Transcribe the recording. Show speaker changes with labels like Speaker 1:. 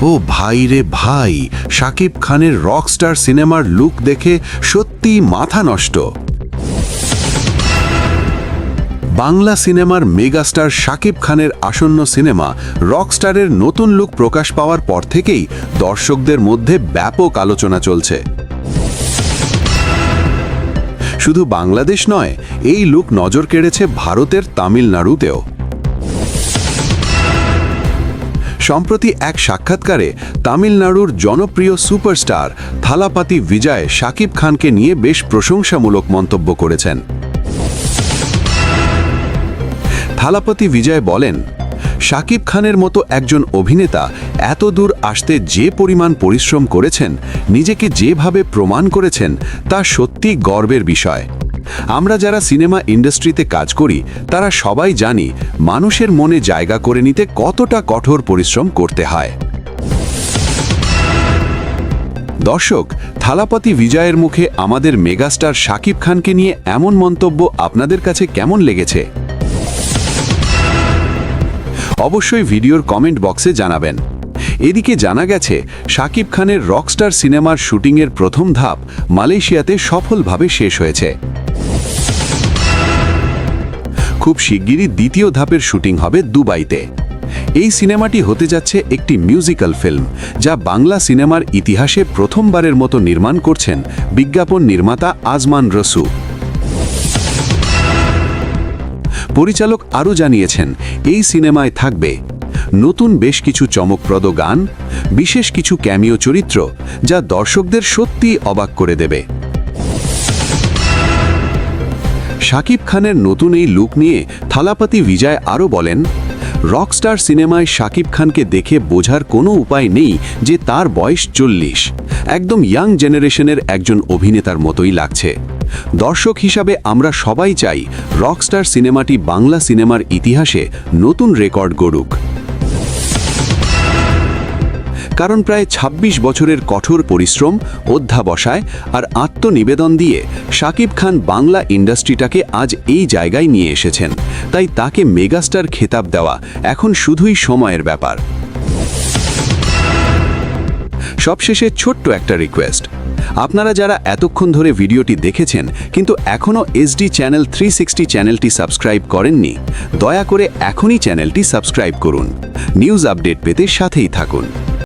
Speaker 1: ও ভাই রে ভাই, শাকিব খানের রকস্টার সিনেমার লুক দেখে সত্যি মাথা নষ্ট। বাংলা সিনেমার মেগাস্টার শাকিব খানের আসন্ন সিনেমা রকস্টারের নতুন লুক প্রকাশ পাওয়ার পর থেকেই দর্শকদের মধ্যে ব্যাপক আলোচনা চলছে। শুধু বাংলাদেশ নয়, এই লুক নজর কেড়েছে ভারতের তামিলনাড়ুতেও। সম্প্রতি এক সাক্ষাৎকারে তামিলনাড়ুর জনপ্রিয় সুপারস্টার থালাপাতি বিজয় শাকিব খানকে নিয়ে বেশ প্রশংসামূলক মন্তব্য করেছেন। থালাপাতি বিজয় বলেন, শাকিব খানের মতো একজন অভিনেতা এত দূর আসতে যে পরিমাণ পরিশ্রম করেছেন, নিজেকে যেভাবে প্রমাণ করেছেন, তা সত্যি গর্বের বিষয়। আমরা যারা সিনেমা ইন্ডাস্ট্রিতে কাজ করি তারা সবাই জানি মানুষের মনে জায়গা করে নিতে কতটা কঠোর পরিশ্রম করতে হয়। দর্শক, থালাপাতি বিজয়ের মুখে আমাদের মেগাস্টার শাকিব খানকে নিয়ে এমন মন্তব্য আপনাদের কাছে কেমন লেগেছে? অবশ্যই ভিডিওর কমেন্ট বক্সে জানাবেন। এদিকে জানা গেছে, শাকিব খানের রকস্টার সিনেমার শুটিংয়ের প্রথম ধাপ মালয়েশিয়াতে সফলভাবে শেষ হয়েছে। খুব শিগগিরই দ্বিতীয় ধাপের শুটিং হবে দুবাইতে। এই সিনেমাটি হতে যাচ্ছে একটি মিউজিক্যাল ফিল্ম, যা বাংলা সিনেমার ইতিহাসে প্রথমবারের মতো নির্মাণ করছেন বিজ্ঞাপন নির্মাতা আজমান রসু। পরিচালক আরও জানিয়েছেন, এই সিনেমায় থাকবে নতুন বেশ কিছু চমকপ্রদ গান, বিশেষ কিছু ক্যামিও চরিত্র, যা দর্শকদের সত্যি অবাক করে দেবে। শাকিব খানের নতুন এই লুক নিয়ে থালাপাতি বিজয় আরও বলেন, রকস্টার সিনেমায় শাকিব খানকে দেখে বোঝার কোনো উপায় নেই যে তার বয়স 40। একদম ইয়াং জেনারেশনের একজন অভিনেতার মতোই লাগছে। দর্শক হিসাবে আমরা সবাই চাই রকস্টার সিনেমাটি বাংলা সিনেমার ইতিহাসে নতুন রেকর্ড গড়ুক। কারণ প্রায় ২৬ বছরের কঠোর পরিশ্রম, অধ্যাবসায় আর আত্মনিবেদন দিয়ে শাকিব খান বাংলা ইন্ডাস্ট্রিটাকে আজ এই জায়গায় নিয়ে এসেছেন। তাই তাকে মেগাস্টার খেতাব দেওয়া এখন শুধুই সময়ের ব্যাপার। সবশেষে ছোট্ট একটা রিকোয়েস্ট, আপনারা যারা এতক্ষণ ধরে ভিডিওটি দেখেছেন কিন্তু এখনও এসডি চ্যানেল 360 চ্যানেলটি সাবস্ক্রাইব করেননি, দয়া করে এখনই চ্যানেলটি সাবস্ক্রাইব করুন। নিউজ আপডেট পেতে সাথেই থাকুন।